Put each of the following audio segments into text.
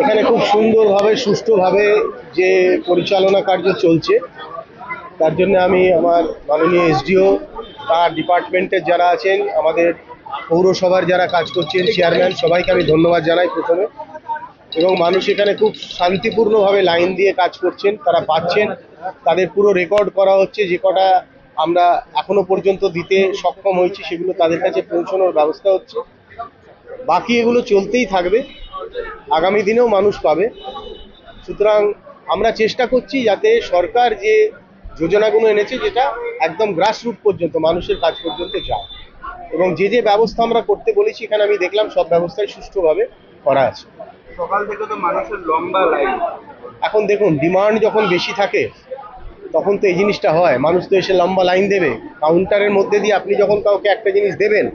এখানে খুব সুন্দরভাবে সুষ্ঠুভাবে যে পরিচালনা কার্য চলছে, তার জন্য আমি আমার মাননীয় এসডিও, তার ডিপার্টমেন্টের যারা আছেন, আমাদের পৌরসভার যারা কাজ করছেন, চেয়ারম্যান, সবাইকে আমি ধন্যবাদ জানাই প্রথমে। এবং মানুষ এখানে খুব শান্তিপূর্ণভাবে লাইন দিয়ে কাজ করছেন, তারা পাচ্ছেন, তাদের পুরো রেকর্ড করা হচ্ছে, যে কটা আমরা এখনো পর্যন্ত দিতে সক্ষম হয়েছি সেগুলো তাদের কাছে পৌঁছানোর ব্যবস্থা হচ্ছে। বাকি এগুলো চলতেই থাকবে, আগামী দিনেও মানুষ পাবে। সুতরাং আমরা চেষ্টা করছি যাতে সরকার যে যোজনাগুলো এনেছে যেটা একদম গ্রাসরুট পর্যন্ত, মানুষের কাজ পর্যন্ত যায়। এবং যে যে ব্যবস্থা আমরা করতে বলেছি এখানে আমি দেখলাম সব ব্যবস্থাই সুষ্ঠুভাবে করা আছে। সকাল থেকে তো মানুষের লম্বা লাইন। এখন দেখুন, ডিমান্ড যখন বেশি থাকে তখন তো এই জিনিসটা হয়, মানুষ তো এসে লম্বা লাইন দেবে। কাউন্টারের মধ্যে দিয়ে আপনি যখন কাউকে একটা জিনিস দেবেন,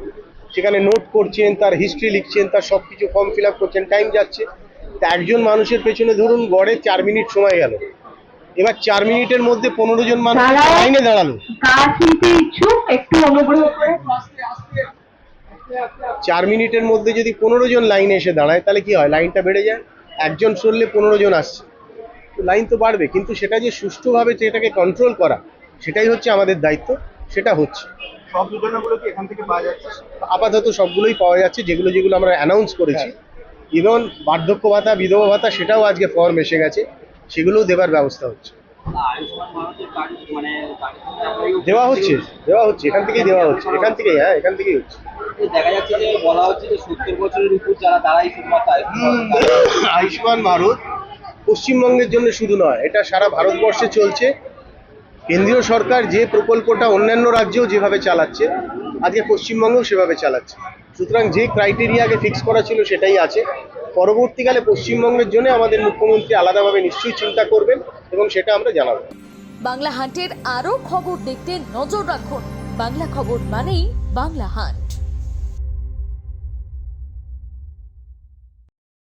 সেখানে নোট করছেন, তার হিস্ট্রি লিখছেন, তার সব কিছু ফর্ম ফিল আপ করছেন, টাইম যাচ্ছে। তা একজন মানুষের পেছনে ধরুন গড়ে 4 মিনিট সময় গেল। এবার 4 মিনিটের মধ্যে 15 জন মানুষ লাইনে দাঁড়ালো। 4 মিনিটের মধ্যে যদি 15 জন লাইনে এসে দাঁড়ায় তাহলে কি হয়, লাইনটা বেড়ে যায়। একজন সরলে 15 জন আসছে, লাইন তো বাড়বে, কিন্তু সেটা যে সুষ্ঠুভাবে সেটাকে কন্ট্রোল করা, সেটাই হচ্ছে আমাদের দায়িত্ব, সেটা হচ্ছে। সব যোজনাগুলো কি এখান থেকে পাওয়া যাচ্ছে? আপাতত সবগুলোই পাওয়া যাচ্ছে, যেগুলো যেগুলো আমরা অ্যানাউন্স করেছি। ইভেন বার্ধক্য ভাতা, বিধবা ভাতা, সেটাও আজকে ফর্ম এসে গেছে, সেগুলোও দেবার ব্যবস্থা হচ্ছে। দেওয়া হচ্ছে এখান থেকেই দেওয়া হচ্ছে, এখান থেকেই, হ্যাঁ, এখান থেকেই হচ্ছে। দেখা যাচ্ছে যে বলা হচ্ছে যে 70 বছরের উপর যারা তারাই শুধুমাত্র আয়ুষ্মান ভারত পশ্চিমবঙ্গের জন্য শুধু নয়, এটা সারা ভারতবর্ষে চলছে। কেন্দ্রীয় সরকার যে প্রকল্পটা অন্যান্য রাজ্যেও যেভাবে চালাচ্ছে, আজকে পশ্চিমবঙ্গেও সেভাবে চালাচ্ছে। সুতরাং যে ক্রাইটেরিয়া আগে ফিক্স করা ছিল সেটাই আছে। পরবর্তীকালে পশ্চিমবঙ্গের জন্য আমাদের মুখ্যমন্ত্রী আলাদাভাবে নিশ্চয়ই চিন্তা করবেন এবং সেটা আমরা জানাবো। বাংলা হান্টের আরও খবর দেখতে নজর রাখুন। বাংলা খবর মানেই বাংলা হান্ট।